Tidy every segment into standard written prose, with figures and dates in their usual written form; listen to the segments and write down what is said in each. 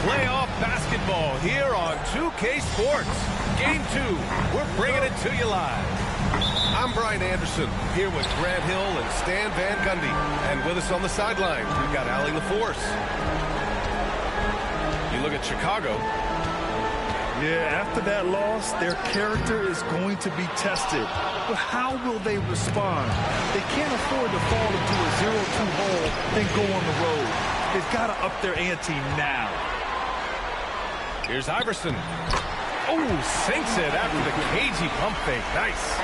Playoff basketball here on 2K Sports. Game 2, we're bringing it to you live. I'm Brian Anderson, here with Grant Hill and Stan Van Gundy. And with us on the sideline, we've got Allie LaForce. You look at Chicago. Yeah, after that loss, their character is going to be tested. But how will they respond? They can't afford to fall into a 0-2 hole and go on the road. They've got to up their ante now. Here's Iverson. Oh, sinks it after the cagey pump fake. Nice.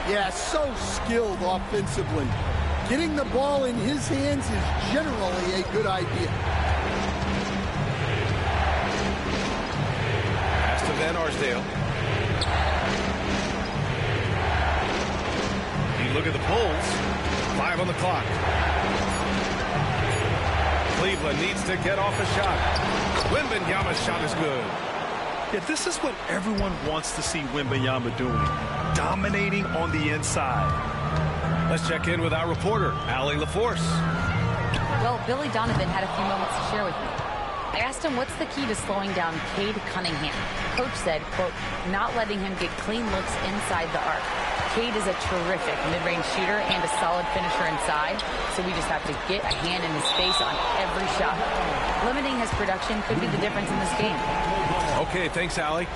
Yeah, so skilled offensively. Getting the ball in his hands is generally a good idea. Pass to Van Arsdale. You look at the Bulls. 5 on the clock. Cleveland needs to get off a shot. Wembanyama's shot is good. Yeah, this is what everyone wants to see Wembanyama doing. Dominating on the inside. Let's check in with our reporter, Allie LaForce. Well, Billy Donovan had a few moments to share with me. I asked him what's the key to slowing down Cade Cunningham. Coach said, quote, not letting him get clean looks inside the arc. Cade is a terrific mid-range shooter and a solid finisher inside, so we just have to get a hand in his face on every shot. Limiting his production could be the difference in this game. Okay, thanks, Allie.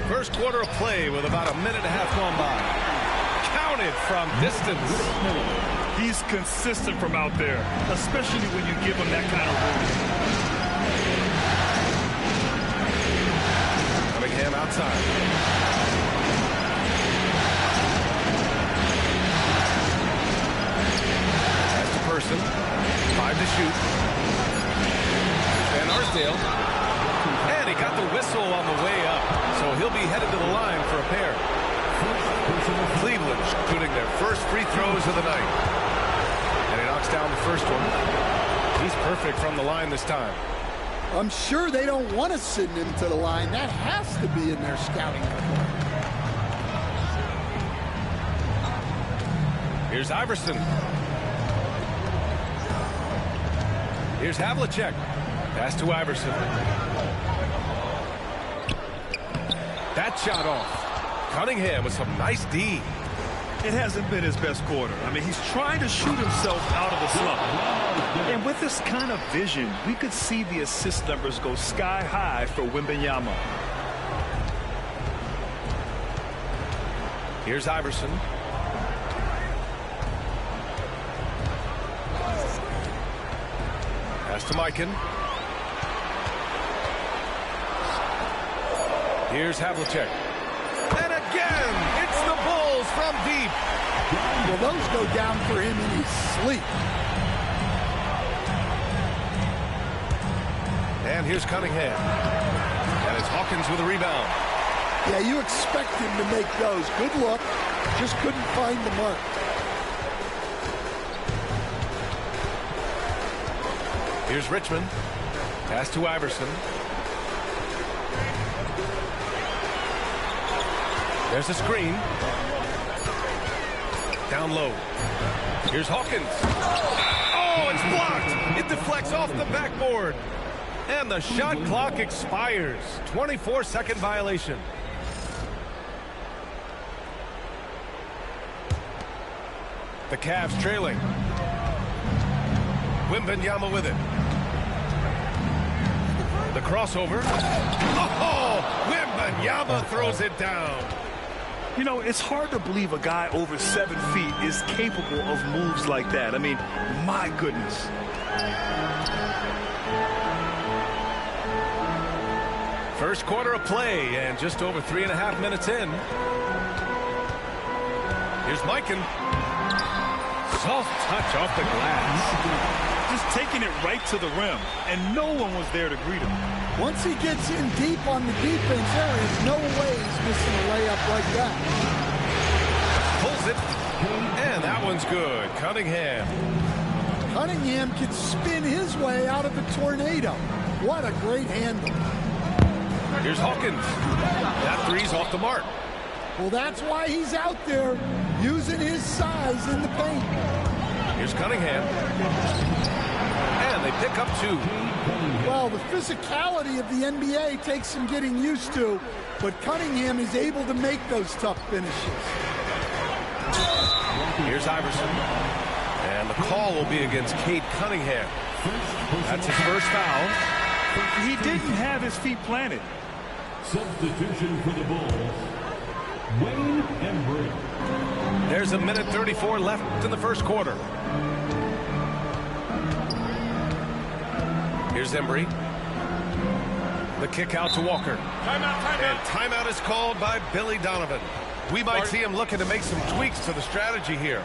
First quarter of play with about a minute and a half gone by. Counted from distance. He's consistent from out there, especially when you give him that kind of room. Cunningham outside. That's the person. 5 to shoot. Van Arsdale. And he got the whistle on the way up, so he'll be headed to the line for a pair. Cleveland shooting their first free throws of the night. And he knocks down the first one. He's perfect from the line this time. I'm sure they don't want to send him to the line. That has to be in their scouting report. Here's Iverson. Here's Havlicek. Pass to Iverson. That shot off. Cunningham with some nice D. It hasn't been his best quarter. I mean, he's trying to shoot himself out of the slump. And with this kind of vision, we could see the assist numbers go sky high for Wembanyama. Here's Iverson. Pass to Mikan. Here's Havlicek. And again, it's the Bulls from deep. Well, those go down for him in his sleep. And here's Cunningham. And it's Hawkins with a rebound. Yeah, you expect him to make those. Good look. Just couldn't find the mark. Here's Richmond. Pass to Iverson. There's a screen. Down low. Here's Hawkins. Oh, it's blocked. It deflects off the backboard. And the shot clock expires. 24-second violation. The Cavs trailing. Wembanyama with it. The crossover. Oh, Wembanyama throws it down. You know, it's hard to believe a guy over 7 feet is capable of moves like that. I mean, my goodness. First quarter of play, and just over 3.5 minutes in. Here's Mikan. Soft touch off the glass. Just taking it right to the rim, and no one was there to greet him. Once he gets in deep on the defense, there is no way he's missing a layup like that. Pulls it, and that one's good. Cunningham. Cunningham can spin his way out of a tornado. What a great handle. Here's Hawkins. That three's off the mark. Well, that's why he's out there using his size in the paint. Here's Cunningham. And they pick up 2. Well, the physicality of the NBA takes some getting used to, but Cunningham is able to make those tough finishes. Here's Iverson. And the call will be against Cade Cunningham. That's his first foul. He didn't have his feet planted. Substitution for the Bulls, Wayne Embry. There's 1:34 left in the first quarter. Here's Embry. The kick out to Walker. Timeout. And timeout is called by Billy Donovan. We might see him looking to make some tweaks to the strategy here.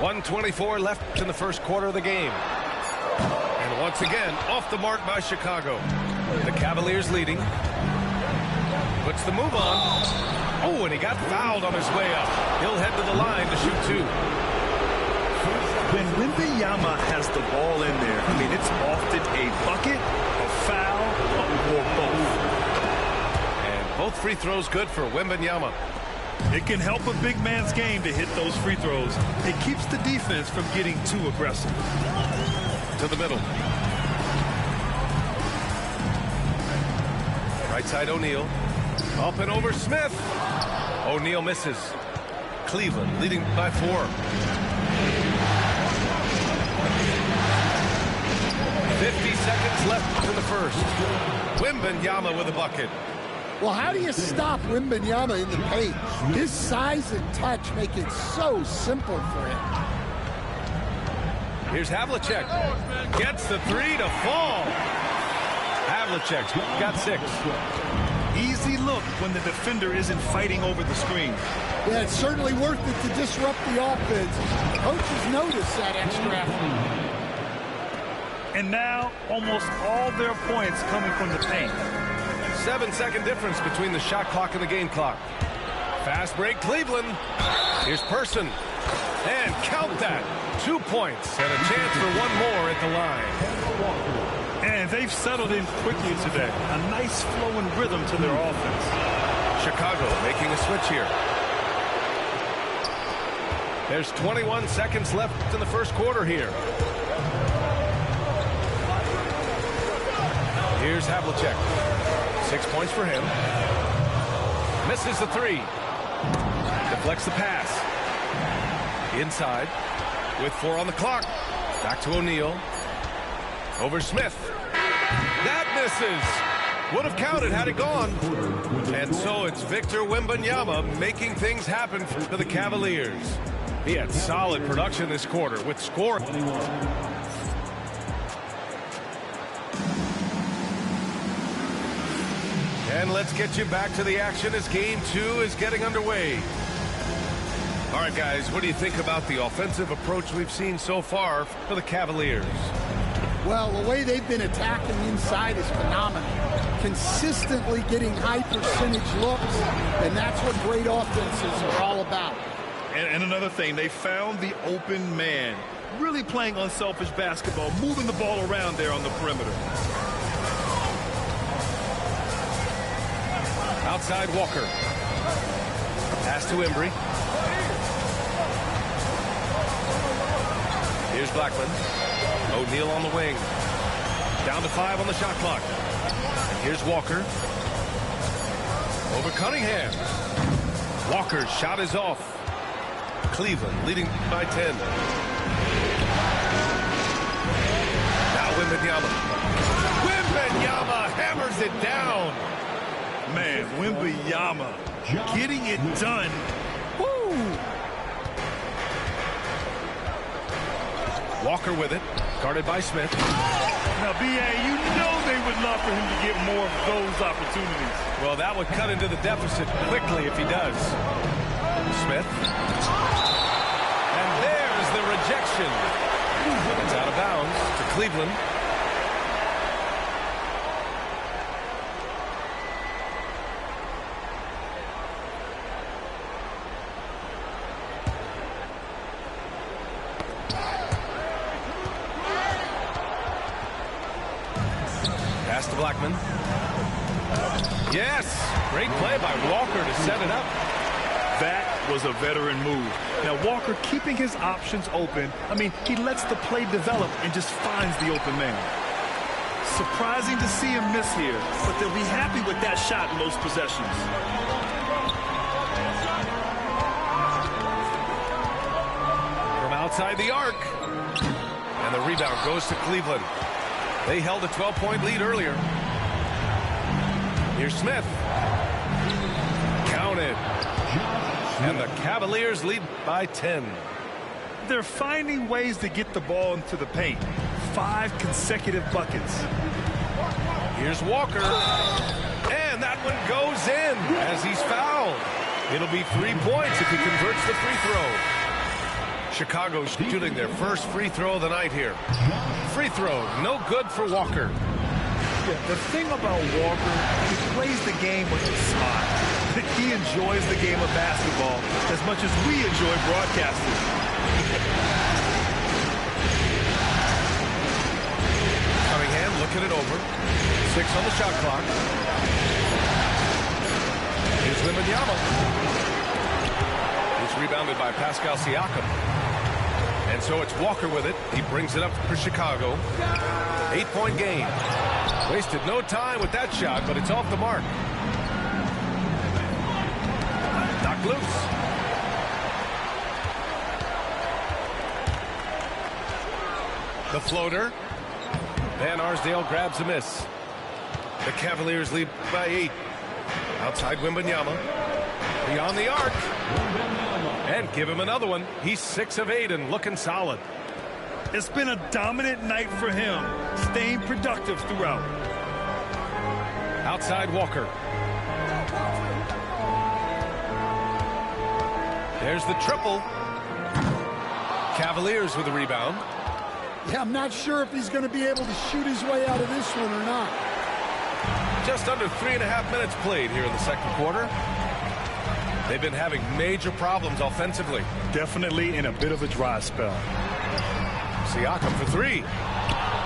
.124 left in the first quarter of the game. And once again, off the mark by Chicago. The Cavaliers leading. Puts the move on. Oh, and he got fouled on his way up. He'll head to the line to shoot 2. When Wembanyama has the ball in there, I mean, it's often a bucket, a foul, or both. And both free throws good for Wembanyama. It can help a big man's game to hit those free throws. It keeps the defense from getting too aggressive. To the middle. Right side O'Neal. Up and over Smith. O'Neal misses. Cleveland leading by 4. 50 seconds left in the first. Wembanyama with a bucket. Well, how do you stop Wembanyama in the paint? His size and touch make it so simple for him. Here's Havlicek. Gets the 3 to fall. Havlicek's got 6. Easy look when the defender isn't fighting over the screen. Yeah, it's certainly worth it to disrupt the offense. Coaches notice that extra effort. And now, almost all their points coming from the paint. 7-second difference between the shot clock and the game clock. Fast break, Cleveland. Here's Person. And count that. 2 points and a chance for one more at the line. And they've settled in quickly today. A nice flowing rhythm to their offense. Chicago making a switch here. There's 21 seconds left in the first quarter here. Here's Havlicek. 6 points for him. Misses the 3. Deflects the pass. Inside. With 4 on the clock. Back to O'Neal. Over Smith. That misses. Would have counted had it gone. And so it's Victor Wembanyama making things happen for the Cavaliers. He had solid production this quarter with scoring. And let's get you back to the action as Game 2 is getting underway. All right, guys, what do you think about the offensive approach we've seen so far for the Cavaliers? Well, the way they've been attacking inside is phenomenal. Consistently getting high percentage looks, and that's what great offenses are all about. And another thing, they found the open man. Really playing unselfish basketball, moving the ball around there on the perimeter. Outside Walker. Pass to Embry. Here's Blackman. O'Neal on the wing. Down to 5 on the shot clock. And here's Walker. Over Cunningham. Walker's shot is off. Cleveland leading by 10. Now Wembanyama. Wembanyama hammers it down. Man, Wembanyama getting it done. Woo! Walker with it, guarded by Smith. Now, B.A., you know they would love for him to get more of those opportunities. Well, that would cut into the deficit quickly if he does. Smith. And there's the rejection. It's out of bounds to Cleveland. Pass to Blackman. Yes! Great play by Walker to set it up. That was a veteran move. Now, Walker keeping his options open. I mean, he lets the play develop and just finds the open man. Surprising to see him miss here, but they'll be happy with that shot in most possessions. From outside the arc. And the rebound goes to Cleveland. They held a 12-point lead earlier. Here's Smith. Counted. And the Cavaliers lead by 10. They're finding ways to get the ball into the paint. 5 consecutive buckets. Here's Walker. And that one goes in as he's fouled. It'll be 3 points if he converts the free throw. Chicago shooting their first free throw of the night here. Free throw, no good for Walker. Yeah, the thing about Walker, he plays the game with a smile. He enjoys the game of basketball as much as we enjoy broadcasting. Cunningham looking it over. 6 on the shot clock. Here's Wembanyama. It's rebounded by Pascal Siakam. And so it's Walker with it. He brings it up for Chicago. 8-point game. Wasted no time with that shot, but it's off the mark. Knocked loose. The floater. Van Arsdale grabs a miss. The Cavaliers lead by 8. Outside Wembanyama. Beyond the arc. And give him another one. He's 6 of 8 and looking solid. It's been a dominant night for him, staying productive throughout. Outside Walker. There's the triple. Cavaliers with the rebound. Yeah, I'm not sure if he's going to be able to shoot his way out of this one or not. Just under 3.5 minutes played here in the second quarter. They've been having major problems offensively. Definitely in a bit of a dry spell. Siakam for 3.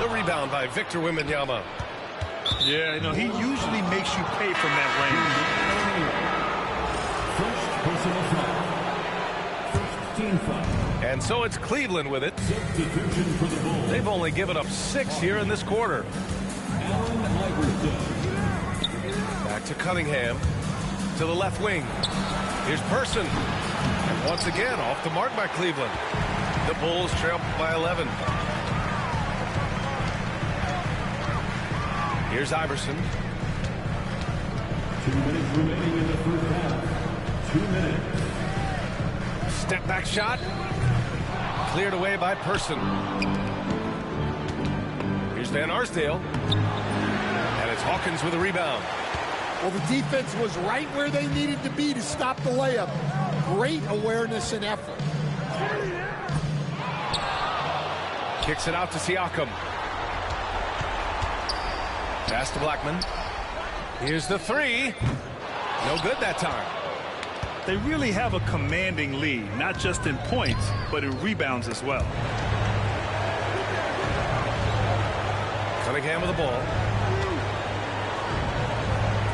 The rebound by Victor Wembanyama. Yeah, you know, he usually makes you pay from that First personal foul. First team foul. And so it's Cleveland with it. Substitution for the Bulls. They've only given up 6 here in this quarter. Allen Iverson. Back to Cunningham. To the left wing. Here's Person. And once again, off the mark by Cleveland. The Bulls trail by 11. Here's Iverson. 2 minutes remaining in the first half. 2 minutes. Step back shot. Cleared away by Person. Here's Van Arsdale. And it's Hawkins with a rebound. Well, the defense was right where they needed to be to stop the layup. Great awareness and effort. Kicks it out to Siakam. Pass to Blackman. Here's the 3. No good that time. They really have a commanding lead, not just in points, but in rebounds as well. Cunningham with the ball.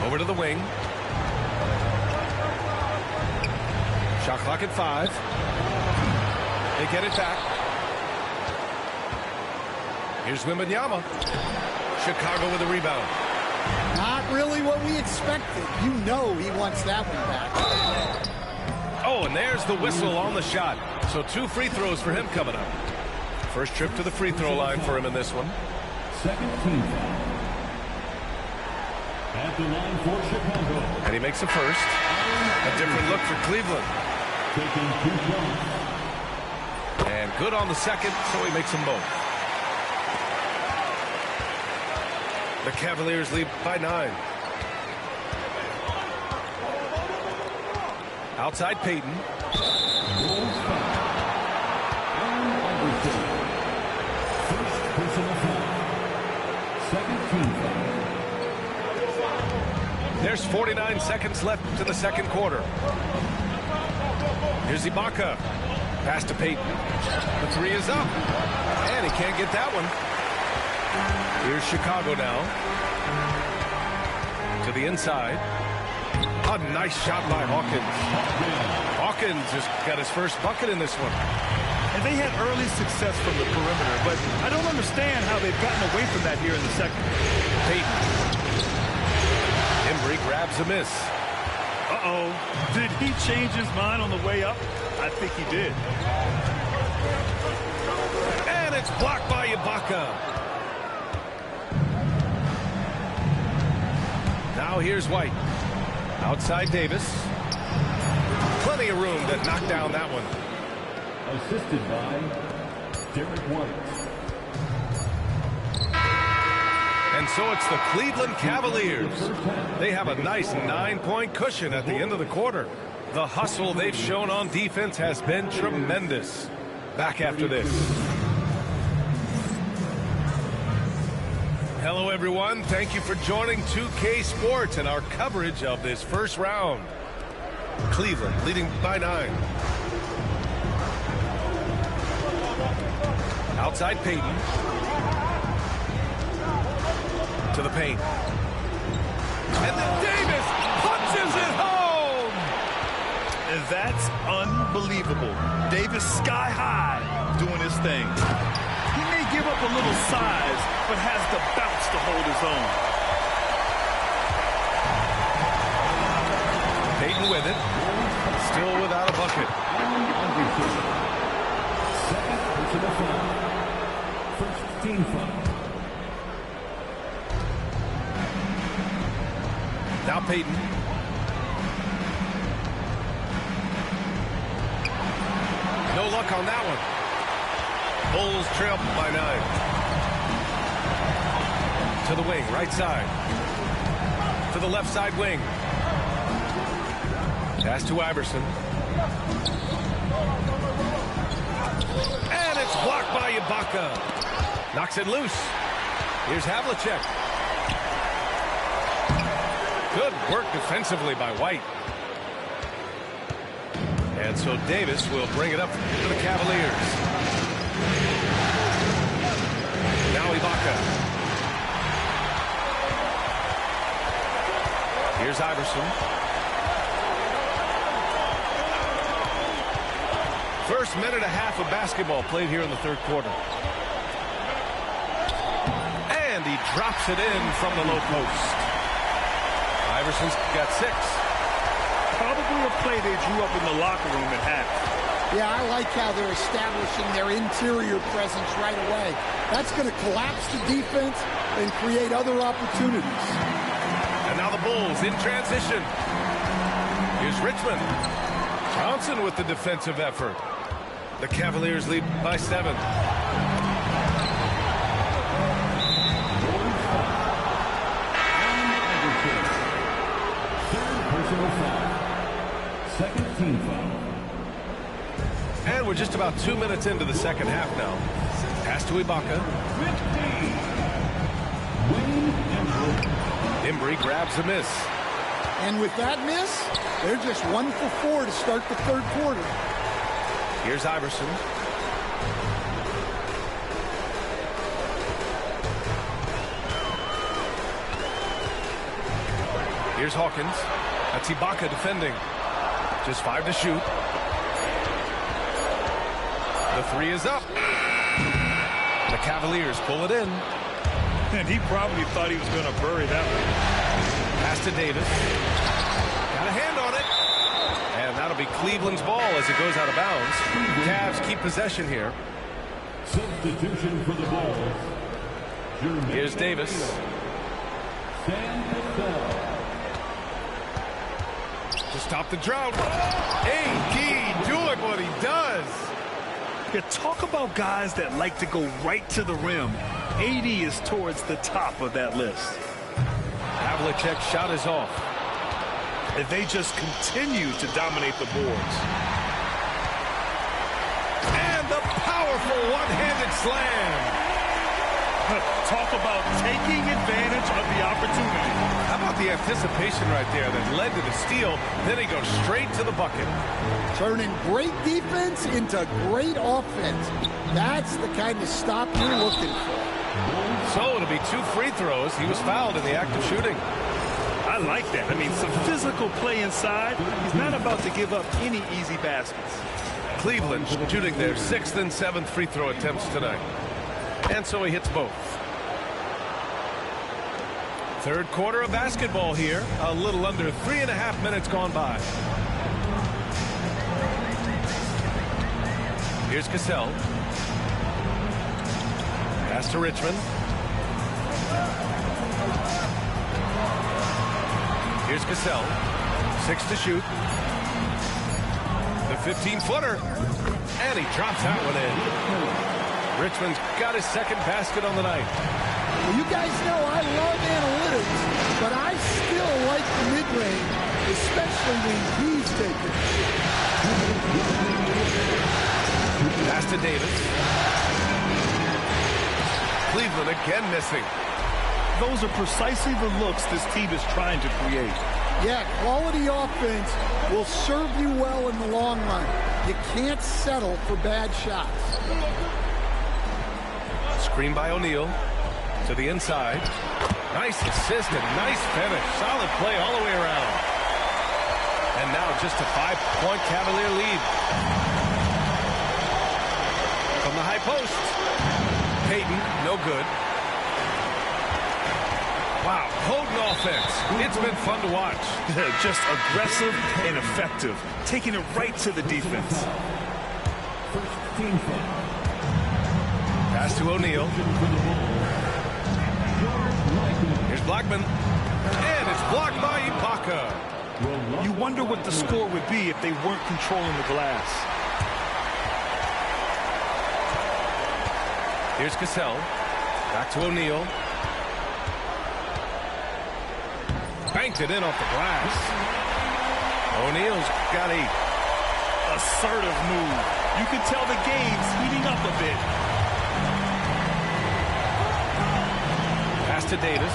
Over to the wing. Shot clock at 5. They get it back. Here's Wembanyama. Chicago with a rebound. Not really what we expected. You know he wants that one back. Oh, and there's the whistle on the shot. So 2 free throws for him coming up. First trip to the free throw line for him in this one. Second team foul. At the line for Chicago. And he makes a first. A different look for Cleveland. Taking 2 shots. And good on the second, so he makes them both. The Cavaliers lead by 9. Outside Payton. First personal foul. Second team foul. There's 49 seconds left in the second quarter. Here's Ibaka. Pass to Payton. The 3 is up. And he can't get that one. Here's Chicago now. To the inside. A nice shot by Hawkins. Hawkins just got his first bucket in this one. And they had early success from the perimeter, but I don't understand how they've gotten away from that here in the second. Payton. Embry grabs a miss. Uh-oh. Did he change his mind on the way up? I think he did. And it's blocked by Ibaka. Now here's White. Outside Davis. Plenty of room to knock down that one. Assisted by Derek White. And so it's the Cleveland Cavaliers. They have a nice 9-point cushion at the end of the quarter. The hustle they've shown on defense has been tremendous. Back after this. Hello, everyone. Thank you for joining 2K Sports and our coverage of this first round. Cleveland leading by 9. Outside Payton. To the paint. And then Davis punches it home! And that's unbelievable. Davis sky high doing his thing. He may give up a little size, but has the bounce to hold his own. Payton with it. Still without a bucket. Second personal foul. First team foul. Now Payton. No luck on that one. Bulls trail by 9. To the wing, right side. To the left side wing. Pass to Iverson. And it's blocked by Ibaka. Knocks it loose. Here's Havlicek. Good work defensively by White. And so Davis will bring it up to the Cavaliers. Now Ibaka. Here's Iverson. First minute and a half of basketball played here in the third quarter. And he drops it in from the low post. Iverson's got 6. Probably a play they drew up in the locker room at half. Yeah, I like how they're establishing their interior presence right away. That's going to collapse the defense and create other opportunities. And now the Bulls in transition. Here's Richmond. Johnson with the defensive effort. The Cavaliers lead by 7. Second team foul. And we're just about 2 minutes into the second half now. Pass to Ibaka. Embry grabs a miss. And with that miss, they're just 1 for 4 to start the third quarter. Here's Iverson. Here's Hawkins. That's Ibaka defending. Just 5 to shoot. The 3 is up. The Cavaliers pull it in. And he probably thought he was going to bury that one. to Davis. Got a hand on it. And that'll be Cleveland's ball as it goes out of bounds. Cavs keep possession here. Substitution for the ball. Here's Davis. To stop the drought. AD doing what he does. Yeah, talk about guys that like to go right to the rim. AD is towards the top of that list. Havlicek's shot is off. And they just continue to dominate the boards. And the powerful one-handed slam. Talk about taking advantage of the opportunity. How about the anticipation right there that led to the steal? Then he goes straight to the bucket. Turning great defense into great offense. That's the kind of stop you're looking for. So it'll be 2 free throws. He was fouled in the act of shooting. I like that. I mean, some physical play inside. He's not about to give up any easy baskets. Cleveland shooting their 6th and 7th free throw attempts tonight. And so he hits both. Third quarter of basketball here. A little under 3.5 minutes gone by. Here's Cassell. Pass to Richmond. Here's Cassell. 6 to shoot. The 15-footer. And he drops that one in. Richmond's got his 2nd basket on the night. Well, you guys know I love analytics, but I still like the mid-range, especially when he's taken. Pass to Davis. Cleveland again missing. Those are precisely the looks this team is trying to create. Yeah, quality offense will serve you well in the long run. You can't settle for bad shots. Screen by O'Neal to the inside. Nice assist and nice finish. Solid play all the way around. And now just a 5-point Cavalier lead. From the high post. Payton, no good. Wow, potent offense. It's been fun to watch. Just aggressive and effective. Taking it right to the defense. Pass to O'Neal. Here's Blackman. And it's blocked by Ibaka. You wonder what the score would be if they weren't controlling the glass. Here's Cassell. Back to O'Neal. Banked it in off the glass. O'Neal's got a assertive move. You can tell the game's heating up a bit. Pass to Davis.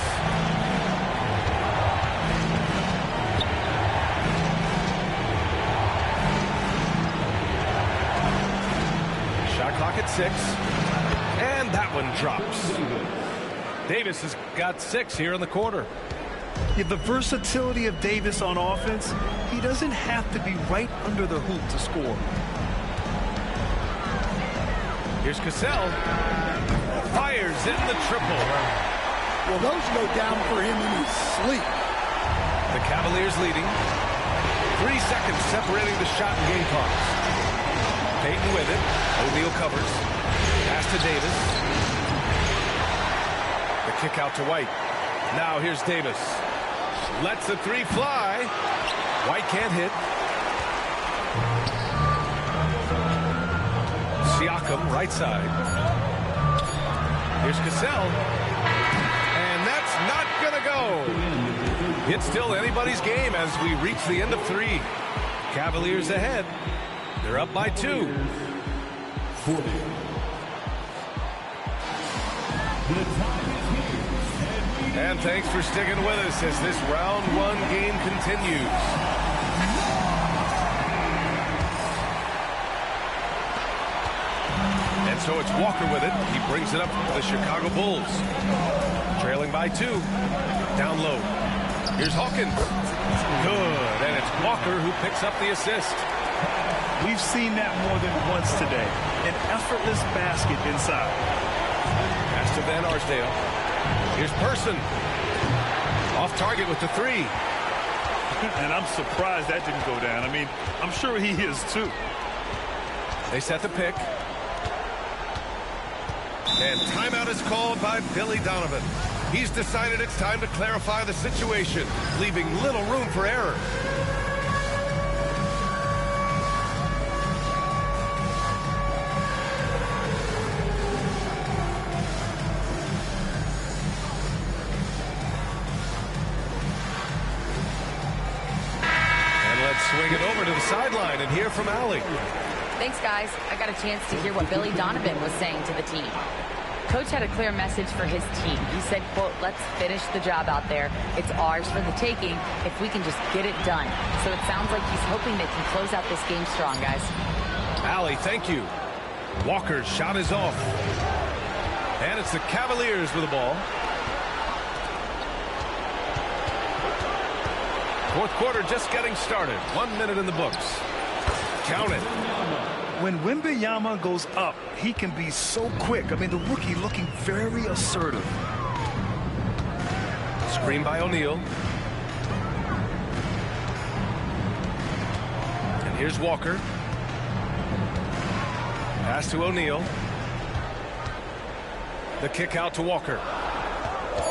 Shot clock at 6. And that one drops. Davis has got 6 here in the quarter. Yeah, the versatility of Davis on offense, he doesn't have to be right under the hoop to score. Here's Cassell. Fires in the triple. Well, those go down for him in his sleep. The Cavaliers leading. 3 seconds separating the shot and game clocks. Payton with it. O'Neal covers. Pass to Davis. The kick out to White. Now here's Davis. Lets the 3 fly. White can't hit. Siakam, right side. Here's Cassell. And that's not going to go. It's still anybody's game as we reach the end of 3. Cavaliers ahead. They're up by 2. 40. And thanks for sticking with us as this round 1 game continues. And so it's Walker with it. He brings it up to the Chicago Bulls. Trailing by 2. Down low. Here's Hawkins. Good. And it's Walker who picks up the assist. We've seen that more than once today. An effortless basket inside. Pass to Van Arsdale. Here's Person. Off target with the three. And I'm surprised that didn't go down. I mean, I'm sure he is too. They set the pick. And timeout is called by Billy Donovan. He's decided it's time to clarify the situation, leaving little room for error. And let's swing it over to the sideline and hear from Allie. Thanks, guys. I got a chance to hear what Billy Donovan was saying to the team. Coach had a clear message for his team. He said, quote, let's finish the job out there. It's ours for the taking if we can just get it done. So it sounds like he's hoping they can close out this game strong, guys. Allie, thank you. Walker's shot is off. And it's the Cavaliers with the ball. Fourth quarter just getting started. 1 minute in the books. Count it. When Wembanyama goes up, he can be so quick. I mean, the rookie looking very assertive. Screen by O'Neal. And here's Walker. Pass to O'Neal. The kick out to Walker.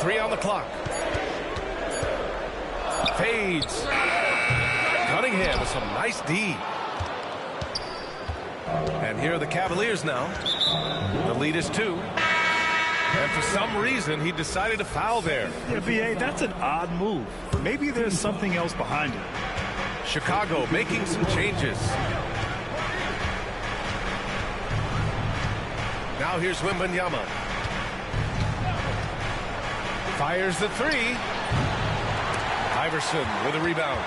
3 on the clock. Fades. Cunningham with some nice D. And here are the Cavaliers now. The lead is 2. And for some reason, he decided to foul there. Yeah, B.A., that's an odd move. Maybe there's something else behind it. Chicago making some changes. Now here's Wembanyama. Fires the 3. Iverson with a rebound.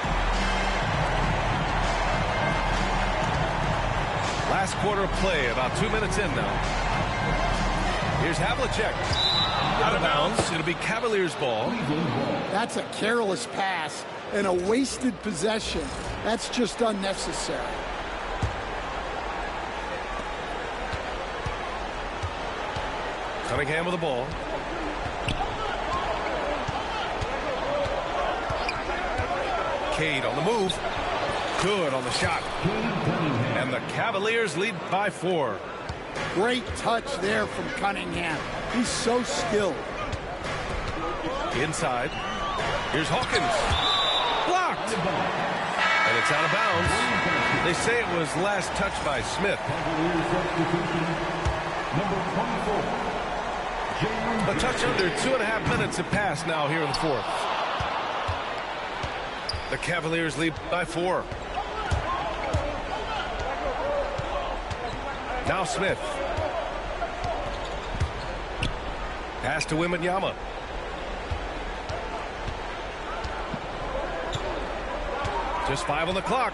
Last quarter of play, about 2 minutes in now. Here's Havlicek. Out of bounds. It'll be Cavaliers ball. That's a careless pass and a wasted possession. That's just unnecessary. Cunningham with the ball. Cade on the move. Good on the shot. And the Cavaliers lead by 4. Great touch there from Cunningham. He's so skilled. Inside. Here's Hawkins. Blocked. And it's out of bounds. They say it was last touched by Smith. A touch under 2.5 minutes have passed now here in the fourth. The Cavaliers lead by 4. Now Smith. Pass to Wembanyama. Just 5 on the clock.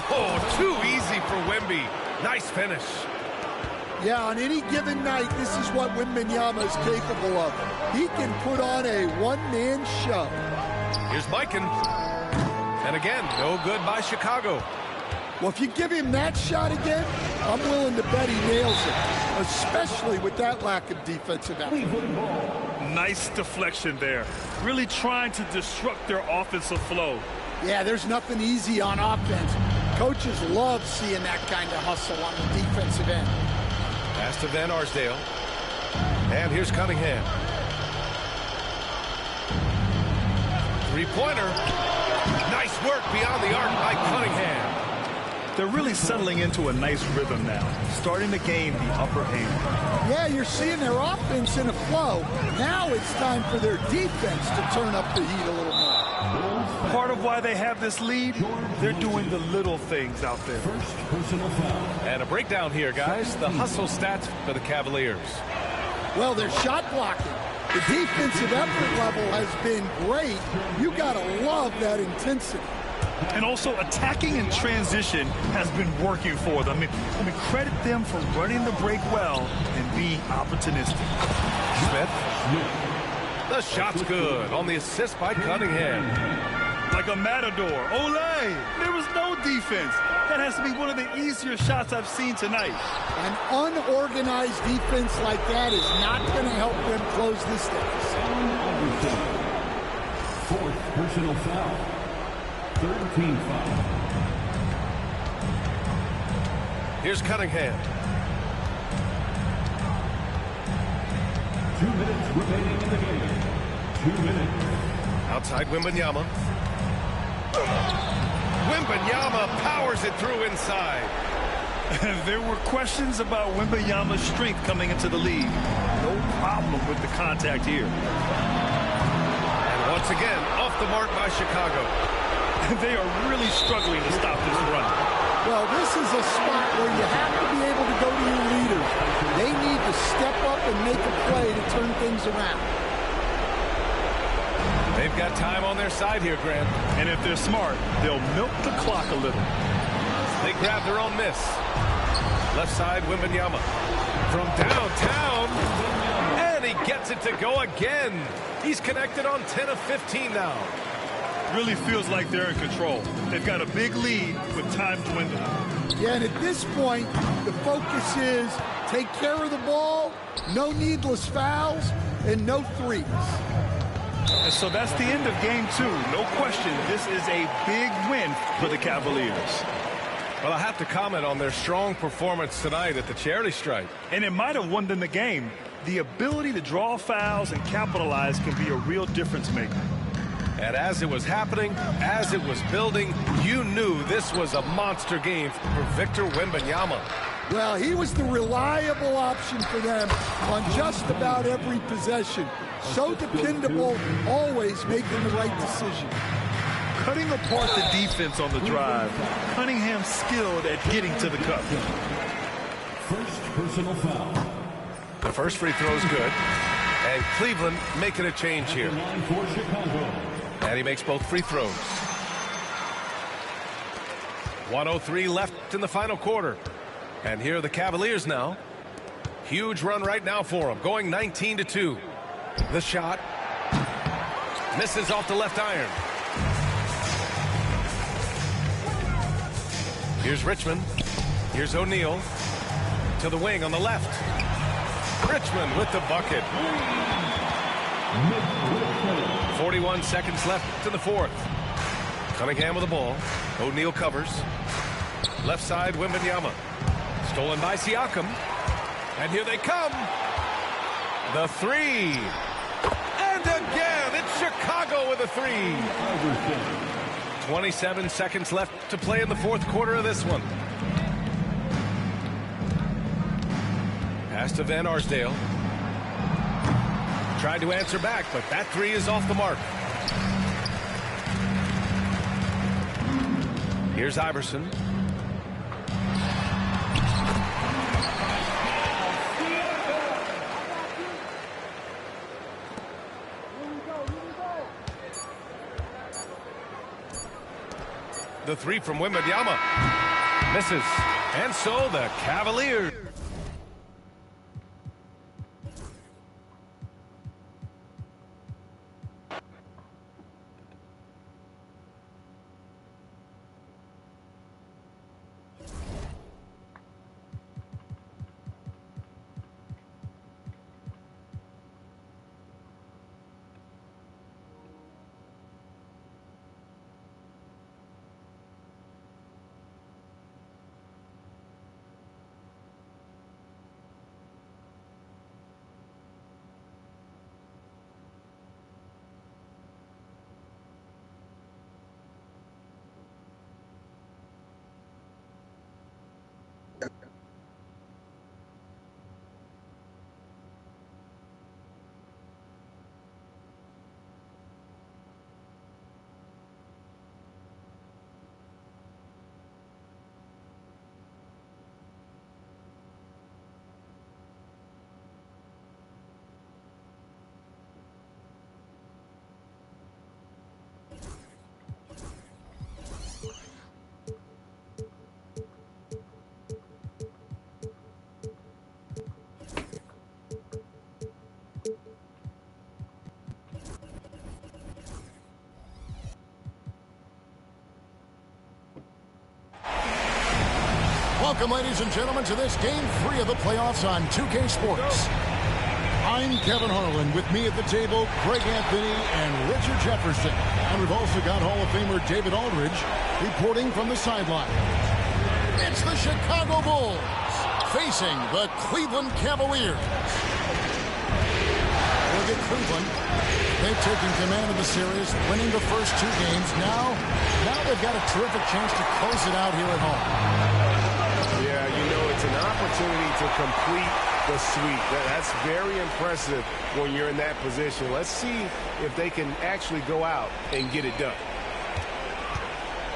Oh, too easy for Wemby. Nice finish. Yeah, on any given night, this is what Wembanyama is capable of. He can put on a one-man show. Here's Mikan. And again, no good by Chicago. Well, if you give him that shot again, I'm willing to bet he nails it, especially with that lack of defensive effort. Nice deflection there. Really trying to disrupt their offensive flow. Yeah, there's nothing easy on offense. Coaches love seeing that kind of hustle on the defensive end. Pass to Van Arsdale. And here's Cunningham. Three-pointer. Nice work beyond the arc by Cunningham. They're really settling into a nice rhythm now, starting to gain the upper hand. Yeah, you're seeing their offense in a flow. Now it's time for their defense to turn up the heat a little more. Part of why they have this lead, they're doing the little things out there. And a breakdown here, guys. The hustle stats for the Cavaliers. Well, they're shot blocking. The defensive effort level has been great. You got to love that intensity. And also attacking in transition has been working for them. I mean, credit them for running the break well and being opportunistic. Smith. The shot's good on the assist by Cunningham. Like a matador. Olay! There was no defense. That has to be one of the easier shots I've seen tonight. An unorganized defense like that is not going to help them close this deficit. Fourth personal foul. 13 foul. Here's Cunningham. 2 minutes remaining in the game. 2 minutes. Outside Wembanyama. Wembanyama powers it through inside. There were questions about Wembanyama's strength coming into the league. No problem with the contact here. And once again, off the mark by Chicago. They are really struggling to stop this run. Well, this is a spot where you have to be able to go to your leaders. They need to step up and make a play to turn things around. They've got time on their side here, Grant. And if they're smart, they'll milk the clock a little. They grab their own miss. Left side, Wembanyama. From downtown. And he gets it to go again. He's connected on 10 of 15 now. Really feels like they're in control. They've got a big lead with time dwindling. Yeah, and at this point, the focus is take care of the ball, no needless fouls, and no threes. And so that's the end of game 2. No question, this is a big win for the Cavaliers. Well, I have to comment on their strong performance tonight at the charity stripe. And it might have won them the game. The ability to draw fouls and capitalize can be a real difference maker. And as it was happening, as it was building, you knew this was a monster game for Victor Wembanyama. Well, he was the reliable option for them on just about every possession. So dependable, always making the right decision. Cutting apart the defense on the drive, Cunningham skilled at getting to the cup. First personal foul. The first free throw is good. And Cleveland making a change here. Line for Chicago. And he makes both free throws. 1:03 left in the final quarter. And here are the Cavaliers now. Huge run right now for them, going 19-2. The shot. Misses off the left iron. Here's Richmond. Here's O'Neal. To the wing on the left. Richmond with the bucket. 41 seconds left in the fourth. Cunningham with the ball. O'Neal covers. Left side, Wembanyama. Stolen by Siakam. And here they come. The three. And again, it's Chicago with a three. 27 seconds left to play in the fourth quarter of this one. Pass to Van Arsdale. Tried to answer back, but that three is off the mark. Here's Iverson. The three from Wembanyama. Misses. And so the Cavaliers. Welcome, ladies and gentlemen, to this Game 3 of the playoffs on 2K Sports. I'm Kevin Harlan. With me at the table, Greg Anthony and Richard Jefferson. And we've also got Hall of Famer David Aldridge reporting from the sideline. It's the Chicago Bulls facing the Cleveland Cavaliers. Look at Cleveland. They've taken command of the series, winning the first 2 games. Now they've got a terrific chance to close it out here at home. Yeah, you know, it's an opportunity to complete the sweep. That's very impressive when you're in that position. Let's see if they can actually go out and get it done.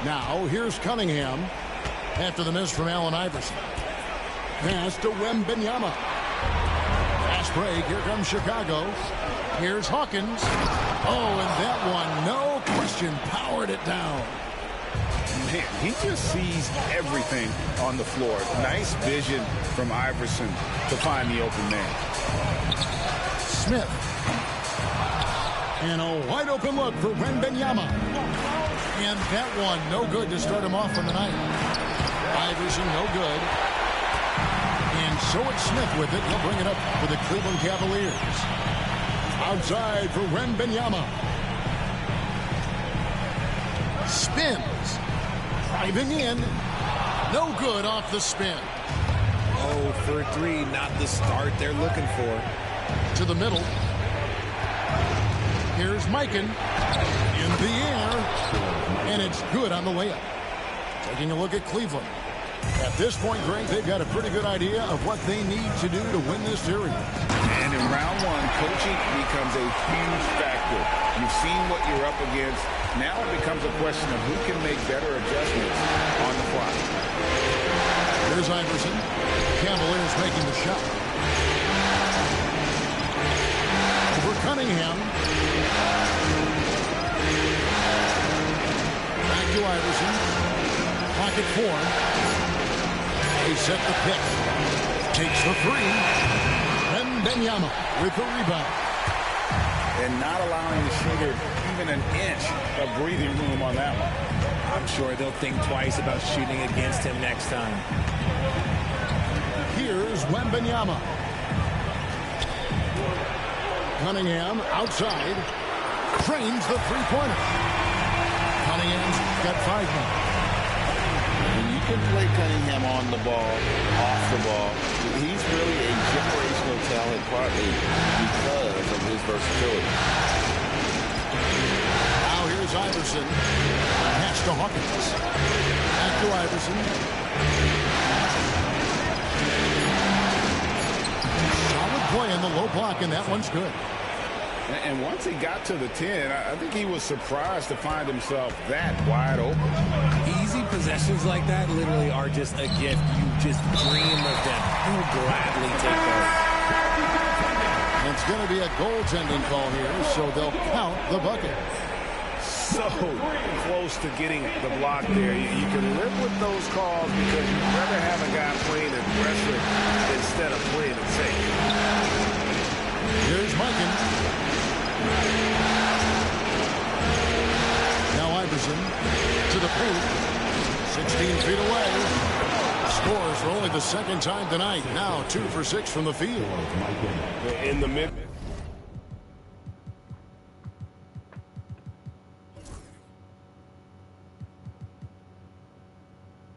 Now, here's Cunningham after the miss from Allen Iverson. Pass to Wembanyama. Fast break. Here comes Chicago. Here's Hawkins. Oh, and that one, no question, powered it down. Man, he just sees everything on the floor. Nice vision from Iverson to find the open man. Smith. And a wide open look for Wembanyama. And that one, no good to start him off on the night. Iverson, no good. And so it's Smith with it. He'll bring it up for the Cleveland Cavaliers. Outside for Wembanyama. Spins. Driving in. No good off the spin. Oh, for 3, not the start they're looking for. To the middle. Here's Mikan. In the air. And it's good on the layup. Taking a look at Cleveland. At this point, Greg, they've got a pretty good idea of what they need to do to win this series. And in round 1, coaching becomes a huge factor. You've seen what you're up against. Now it becomes a question of who can make better adjustments on the fly. Here's Iverson. Cavaliers making the shot. Over Cunningham. Back to Iverson. Pocket 4. They set the pick. Takes the 3. Wembanyama with the rebound. And not allowing the shooter even an inch of breathing room on that one. I'm sure they'll think twice about shooting against him next time. Here's Wembanyama. Cunningham outside. Cranes the three-pointer. Cunningham's got 5 now. When you can play Cunningham on the ball, off the ball, he's really a generational talent partly because of his versatility. Now here's Iverson. Pass to Hawkins. Back to Iverson. Solid play in the low block, and that one's good. And once he got to the 10, I think he was surprised to find himself that wide open. Easy possessions like that literally are just a gift. You just dream of them. He'll gladly take those. It's going to be a goaltending call here, so they'll count the bucket. So close to getting the block there. You can live with those calls because you'd rather have a guy playing aggressive instead of playing it safe. Here's Mikan. Now Iverson to the paint. 16 feet away. Scores for only the second time tonight. Now 2 for 6 from the field. In the mid.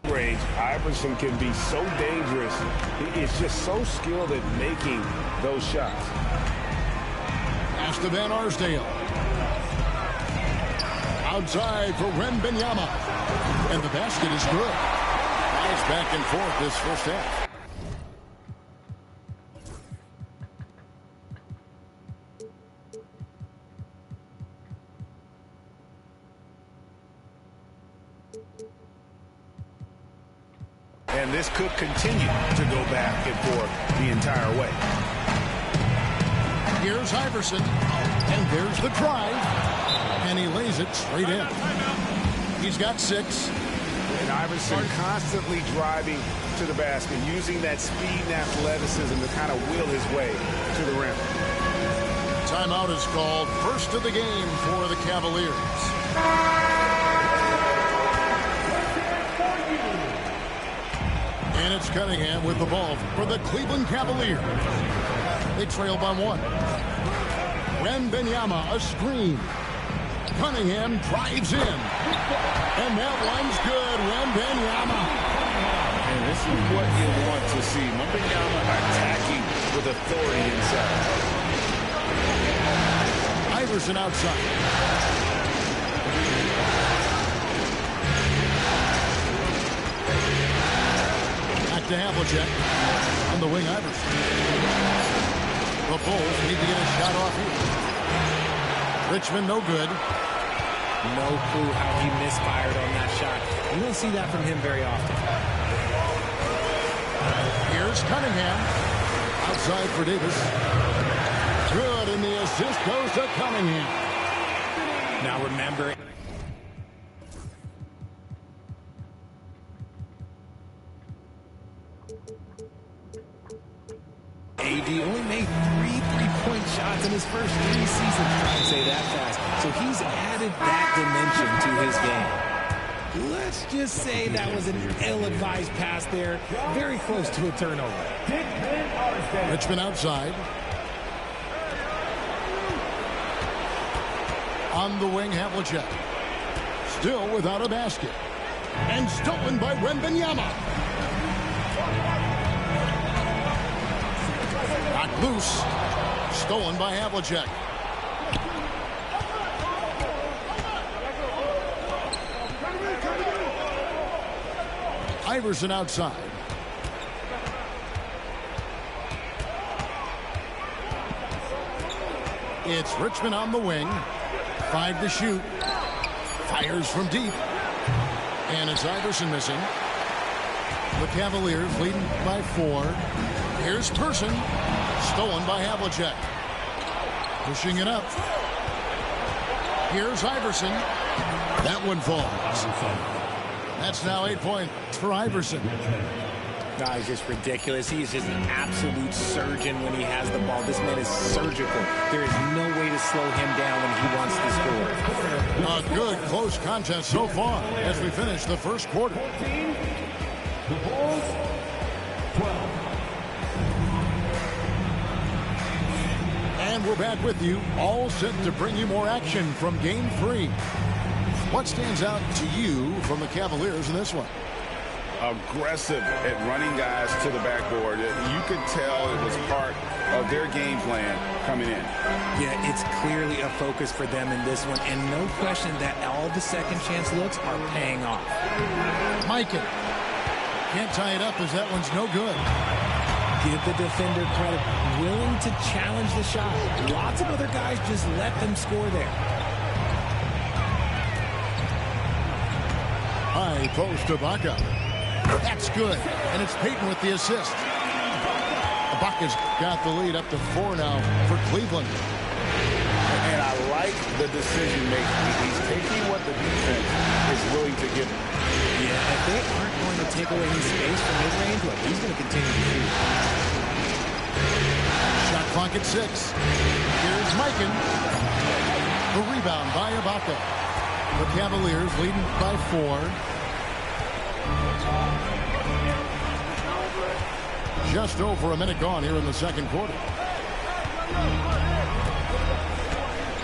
Range, Iverson can be so dangerous. It's just so skilled at making those shots. Pass to Van Arsdale. Outside for Wembanyama. And the basket is good. Nice back and forth this first half. And this could continue to go back and forth the entire way. Here's Iverson. And there's the drive. And he lays it straight in. He's got 6. And Iverson constantly driving to the basket, using that speed and athleticism to kind of wheel his way to the rim. Timeout is called. First of the game for the Cavaliers. And it's Cunningham with the ball for the Cleveland Cavaliers. They trail by 1. Wembanyama, a screen. Cunningham drives in. And that one's good. Wembanyama. And this is what you want to see. Wembanyama attacking with authority inside. Iverson outside. Back to Havlicek. On the wing, Iverson. The Bulls need to get a shot off here. Richmond, no good. No clue how he misfired on that shot. You don't see that from him very often. Here's Cunningham. Outside for Davis. Good, and the assist goes to Cunningham. Now remember, AD only made 3 3-point shots in his first 3 seasons. Trying to say that fast. So he's added that dimension to his game. Let's just say that was an ill-advised pass there. Very close to a turnover. Richmond outside. On the wing, Havlicek. Still without a basket. And stolen by Wembanyama. Knocked loose. Stolen by Havlicek. Iverson outside. It's Richmond on the wing. 5 to shoot. Fires from deep. And it's Iverson missing. The Cavaliers leading by 4. Here's Person. Stolen by Havlicek. Pushing it up. Here's Iverson. That one falls. That's now 8 points for Iverson. No, he's just ridiculous. He is just an absolute surgeon when he has the ball. This man is surgical. There is no way to slow him down when he wants to score. A good close contest so far as we finish the first quarter. The Bulls, 12. And we're back with you, all set to bring you more action from Game 3. What stands out to you from the Cavaliers in this one? Aggressive at running guys to the backboard. You could tell it was part of their game plan coming in. Yeah, it's clearly a focus for them in this one, and no question that all the second chance looks are paying off. Mikan can't tie it up as that one's no good. Give the defender credit, willing to challenge the shot. Lots of other guys just let them score there. High post to Ibaka. That's good, and it's Payton with the assist. Ibaka's got the lead up to 4 now for Cleveland. And I like the decision making. He's taking what the defense is willing to give him. Yeah, if they aren't going to take away his space from mid-range, well, he's going to continue to shoot. Shot clock at 6. Here's Mikan. The rebound by Ibaka. The Cavaliers leading by 4. Just over a minute gone here in the second quarter.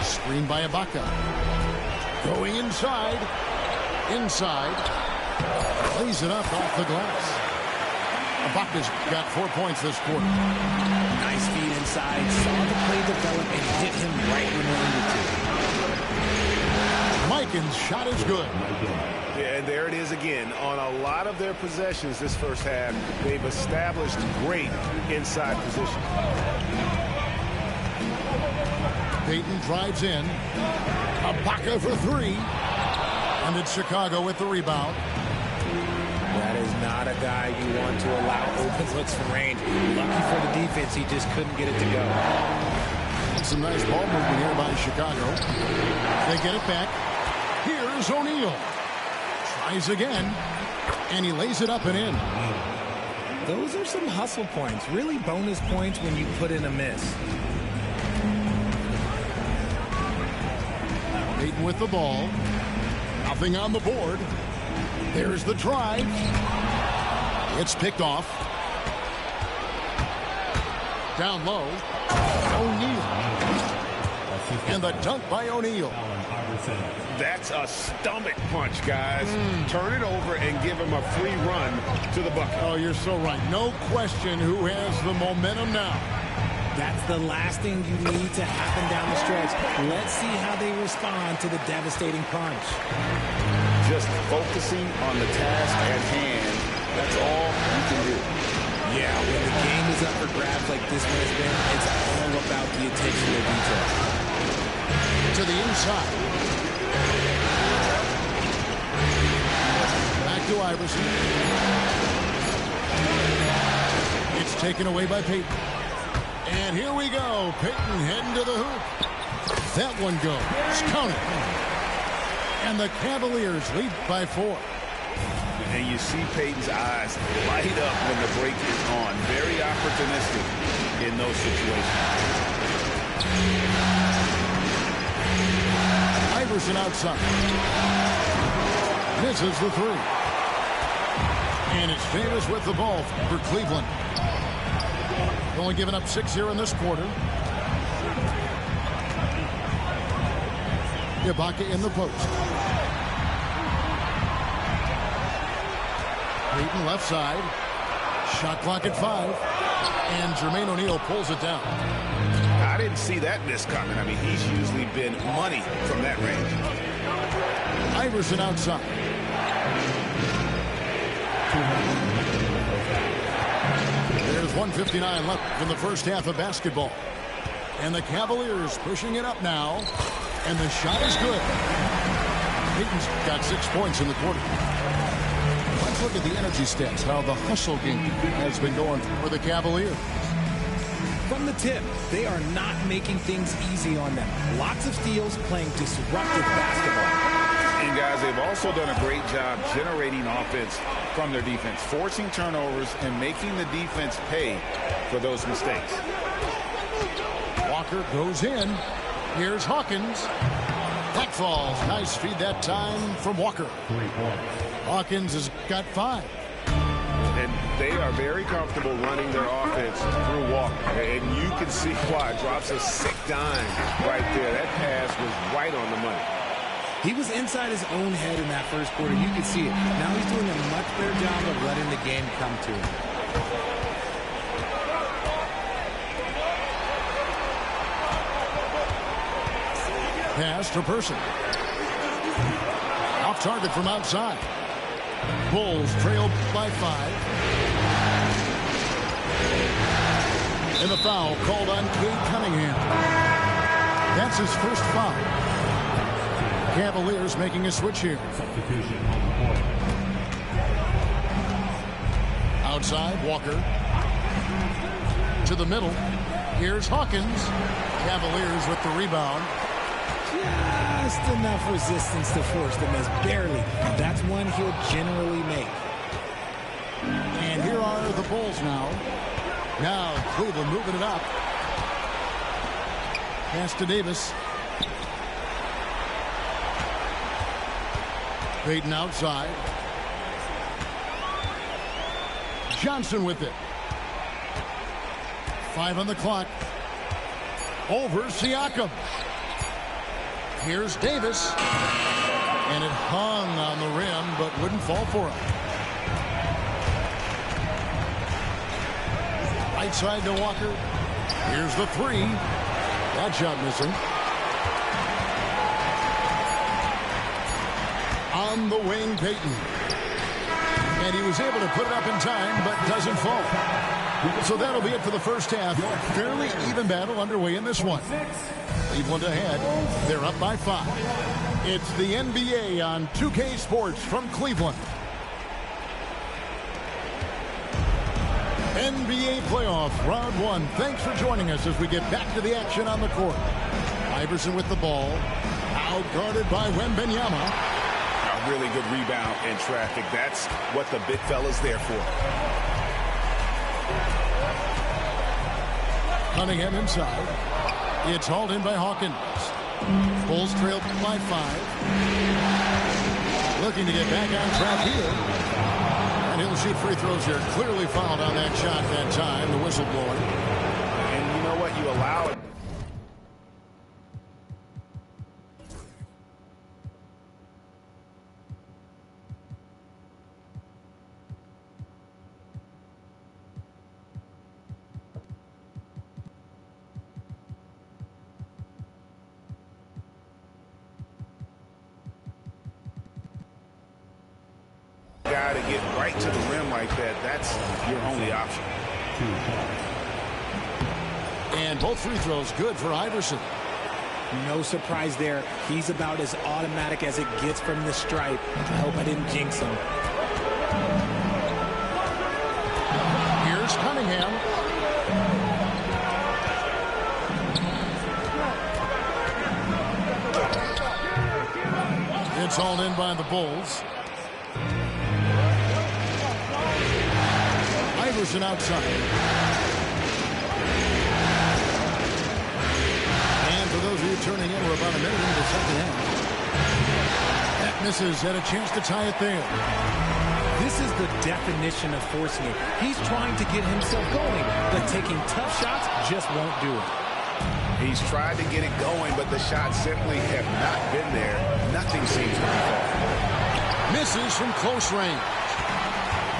Screen by Ibaka. Going inside. Inside. Plays it up off the glass. Ibaka's got 4 points this quarter. Nice feed inside. Saw the play develop and hit him right when he needed to. Mikan's shot is good. Yeah, and there it is again. On a lot of their possessions this first half, they've established great inside position. Payton drives in. Ibaka for 3. And it's Chicago with the rebound. That is not a guy you want to allow open looks from range. Lucky for the defense, he just couldn't get it to go. Some nice ball movement here by Chicago. They get it back. Here's O'Neal. Tries again. And he lays it up and in. Those are some hustle points. Really bonus points when you put in a miss. Payton with the ball. Nothing on the board. There's the drive. It's picked off. Down low. O'Neal. And the dunk by O'Neal. That's a stomach punch, guys. Turn it over and give him a free run to the bucket. Oh, you're so right. No question who has the momentum now. That's the last thing you need to happen down the stretch. Let's see how they respond to the devastating punch. Just focusing on the task at hand, that's all you can do. Yeah, when the game is up for grabs like this one has been, it's all about the attention to detail. To the inside. Back to Iverson. It's taken away by Payton. And here we go. Payton heading to the hoop. That one goes. Count it. And the Cavaliers lead by 4. And you see Payton's eyes light up when the break is on. Very opportunistic in those situations. Iverson outside. Misses the 3. And it's Davis with the ball for Cleveland. Only giving up 6 here in this quarter. Ibaka in the post. Payton left side. Shot clock at 5. And Jermaine O'Neal pulls it down. I didn't see that miss coming. I mean, he's usually been money from that range. Iverson outside. There's 1:59 left in the first half of basketball. And the Cavaliers pushing it up now. And the shot is good. Payton's got 6 points in the quarter. Let's look at the energy stats, how the hustle game has been going for the Cavaliers. From the tip, they are not making things easy on them. Lots of steals, playing disruptive basketball. And guys, they've also done a great job generating offense from their defense, forcing turnovers and making the defense pay for those mistakes. Walker goes in. Here's Hawkins. That falls. Nice feed that time from Walker. Hawkins has got 5. And they are very comfortable running their offense through Walker. And you can see why. Drops a sick dime right there. That pass was right on the money. He was inside his own head in that first quarter. You could see it. Now he's doing a much better job of letting the game come to him. Pass to Person. Off target from outside. Bulls trail by 5. And the foul called on Cade Cunningham. That's his first foul. Cavaliers making a switch here. Outside, Walker. To the middle. Here's Hawkins. Cavaliers with the rebound. Just enough resistance to force the miss. Barely. That's one he'll generally make. And here are the Bulls now. Now Cleveland moving it up. Pass to Davis. Payton outside. Johnson with it. 5 on the clock. Over Siakam. Here's Davis. And it hung on the rim, but wouldn't fall for him. Right side to Walker. Here's the 3. That shot missing. On the wing, Payton. And he was able to put it up in time, but doesn't fall. So that'll be it for the first half. Fairly even battle underway in this one. Cleveland ahead. They're up by 5. It's the NBA on 2K Sports from Cleveland. NBA playoff round 1. Thanks for joining us as we get back to the action on the court. Iverson with the ball. Out guarded by Wembanyama. A really good rebound in traffic. That's what the big fella's there for. Cunningham inside. It's hauled in by Hawkins. Bulls trailed by 5. Looking to get back on track here. And And he'll shoot free throws here. Clearly fouled on that shot that time, the whistle blowing. And you know what? You allow it. Guy to get right to the rim like that, that's your only option. And both free throws good for Iverson. No surprise there. He's about as automatic as it gets from the stripe. I hope I didn't jinx him. Here's Cunningham. It's hauled in by the Bulls. Iverson outside. And for those of you turning in, we're about a minute into the second half. That misses, had a chance to tie it there. This is the definition of forcing it. He's trying to get himself going, but taking tough shots just won't do it. He's tried to get it going, but the shots simply have not been there. Nothing seems to be falling. Misses from close range.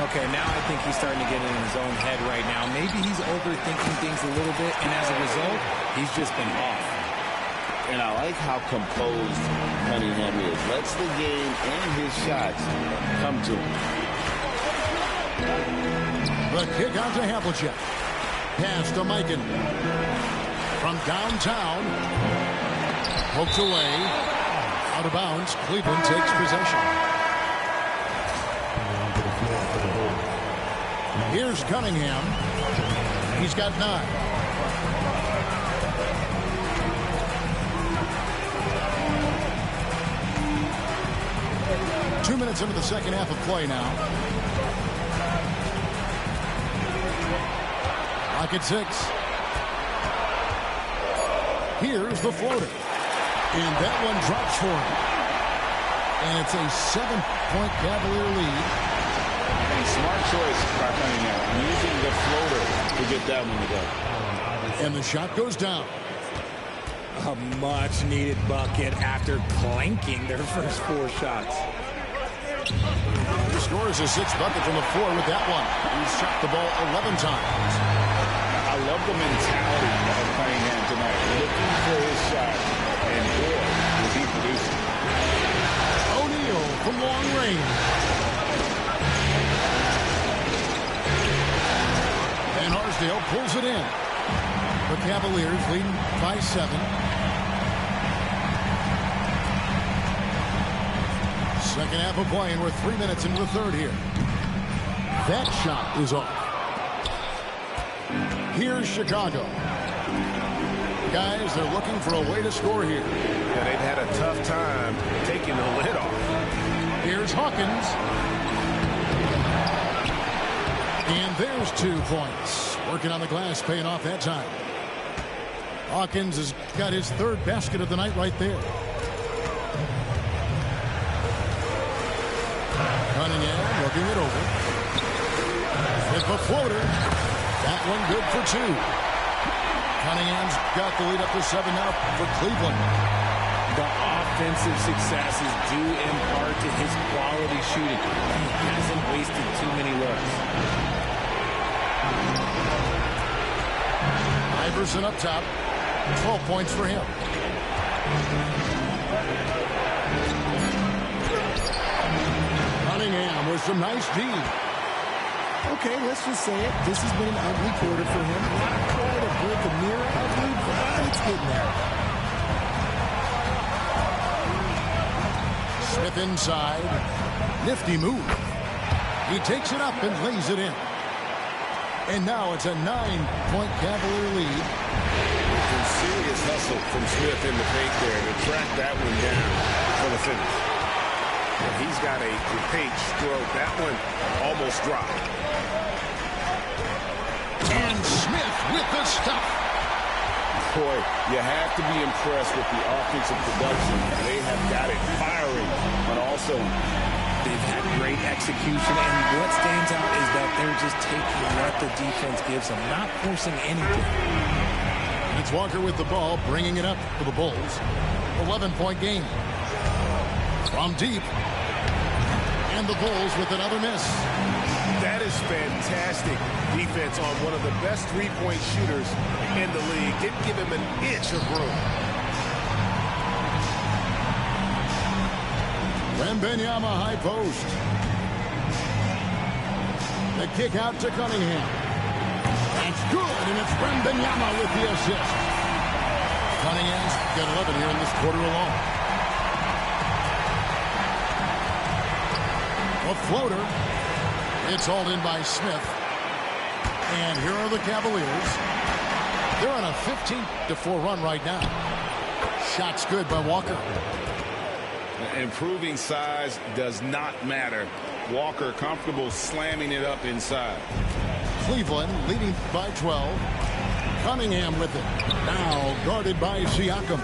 Okay, now I think he's starting to get in his own head right now. Maybe he's overthinking things a little bit, and as a result, he's just been off. And I like how composed Cunningham is. Lets the game and his shots come to him. The kick out to Havlicek. Pass to Mikan. From downtown. Poked away. Out of bounds. Cleveland takes possession. Here's Cunningham. He's got 9. Two minutes into the second half of play now. Lock at 6. Here's the floater. And that one drops for him. And it's a 7-point Cavalier lead. Smart choice by Cunningham, using the floater to get that one to go. And the shot goes down. A much-needed bucket after clanking their first 4 shots. He scores his 6th bucket from the floor with that one. He's shot the ball 11 times. I love the mentality of Cunningham tonight, looking for his shot, and boy, is he producing. O'Neal from long range. And Harsdale pulls it in. The Cavaliers leading by 7. Second half of play, and we're 3 minutes into the third here. That shot is off. Here's Chicago. Guys, they're looking for a way to score here. Yeah, they've had a tough time taking the lid off. Here's Hawkins. And there's 2 points. Working on the glass, paying off that time. Hawkins has got his 3rd basket of the night right there. Cunningham looking it over. With the floater. That one good for 2. Cunningham's got the lead up to 7 now for Cleveland. The offensive success is due in part to his quality shooting. He hasn't wasted too many looks. Iverson up top. 12 points for him. Cunningham with some nice D. Okay, let's just say it. This has been an ugly quarter for him. Not quite a break of mirror ugly, but it's getting there. Smith inside. Nifty move. He takes it up and lays it in. And now it's a 9-point Cavalier lead. Some serious hustle from Smith in the paint there to track that one down for the finish. And he's got a paint stroke. That one almost dropped. And Smith with the stuff. Boy, you have to be impressed with the offensive production. They have got it firing on all cylinders. They've had great execution, and what stands out is that they're just taking what the defense gives them, not forcing anything. It's Walker with the ball, bringing it up for the Bulls. 11-point game. From deep. And the Bulls with another miss. That is fantastic defense on one of the best three-point shooters in the league. Didn't give him an inch of room. Wembanyama high post. The kick out to Cunningham. That's good, and it's Wembanyama with the assist. Cunningham's got 11 here in this quarter alone. A floater. It's hauled in by Smith. And here are the Cavaliers. They're on a 15-4 run right now. Shot's good by Walker. Improving size does not matter. Walker comfortable slamming it up inside. Cleveland leading by 12. Cunningham with it. Now guarded by Siakam.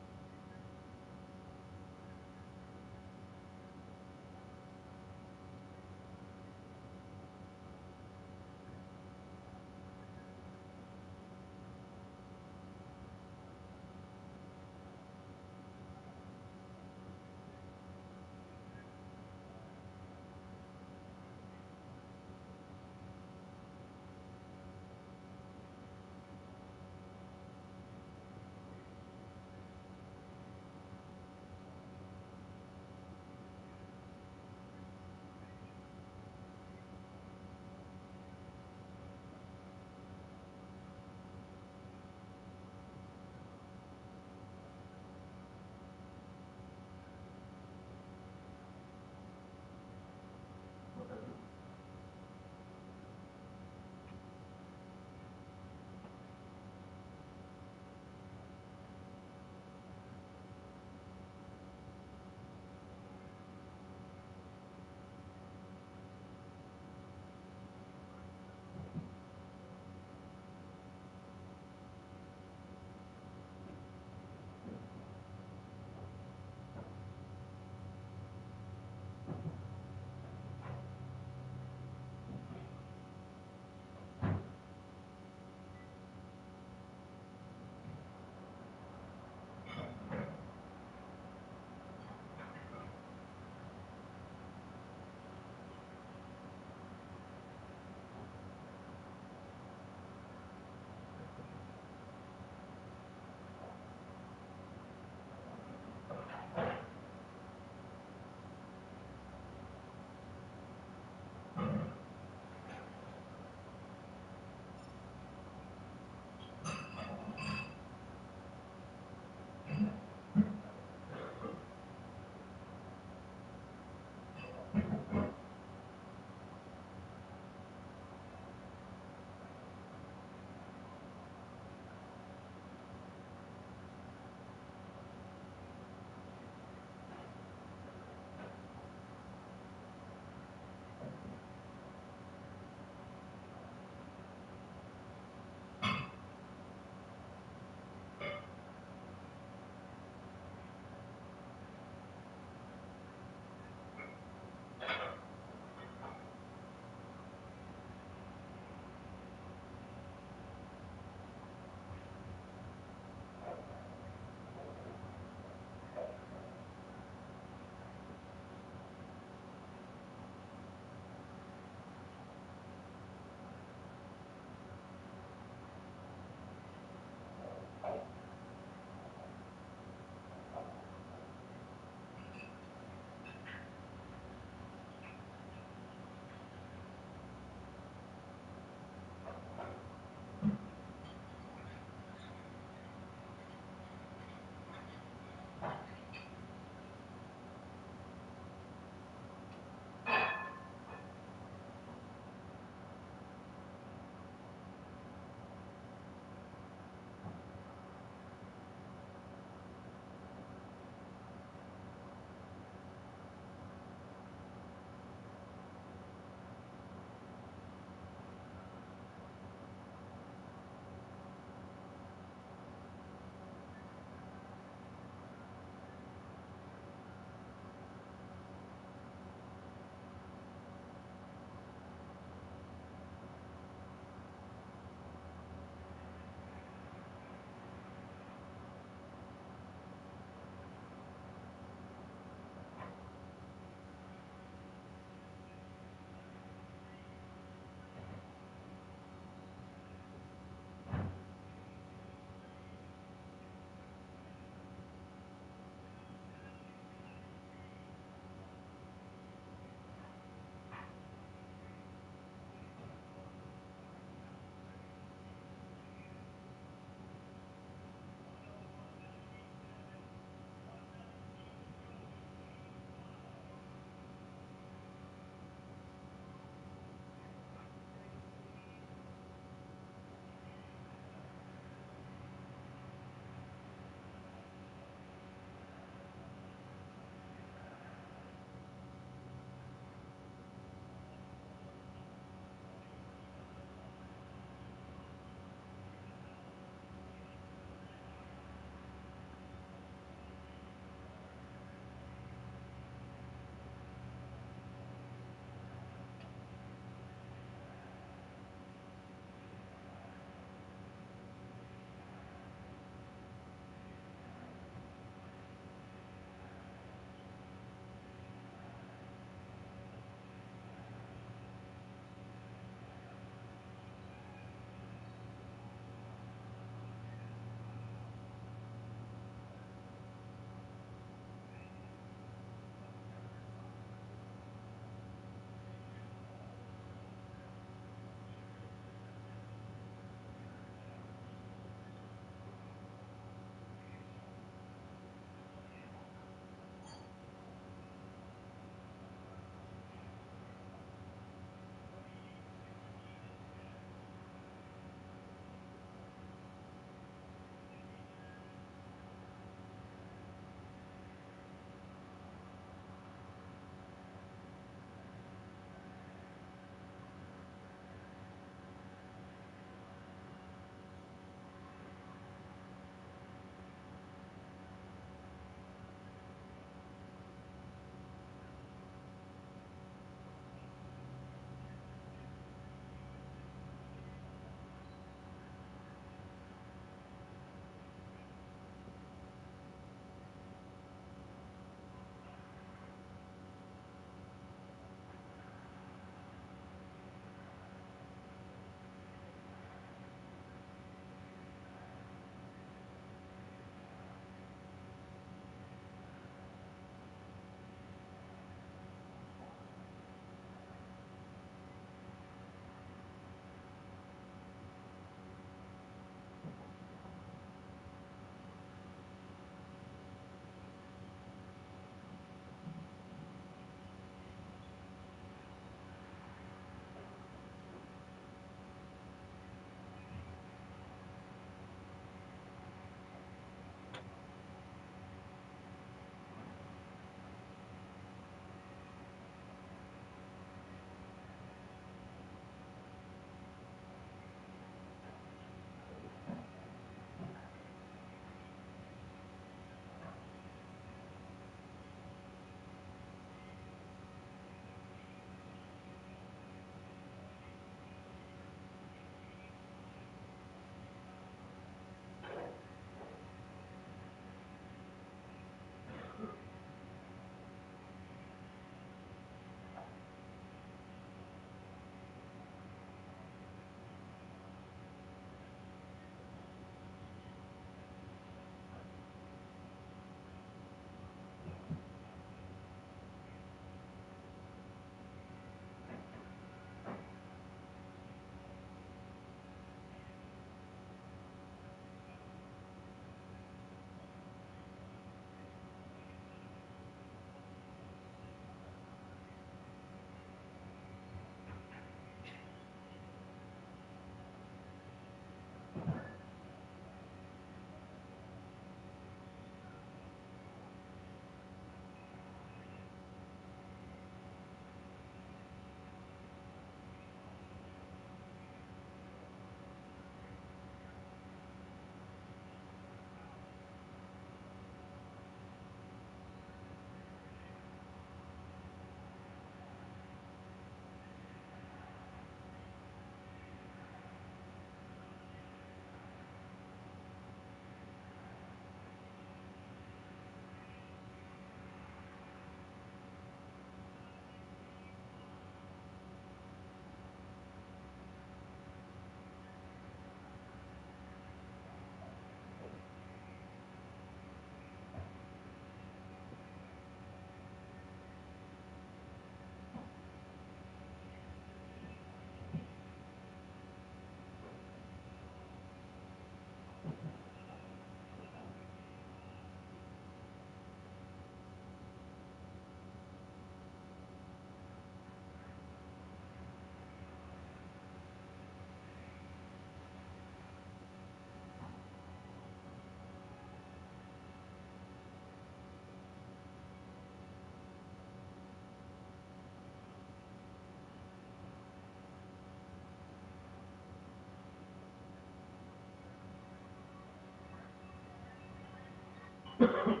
Hornets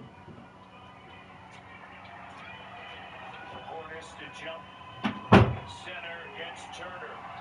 to jump. Center gets Turner.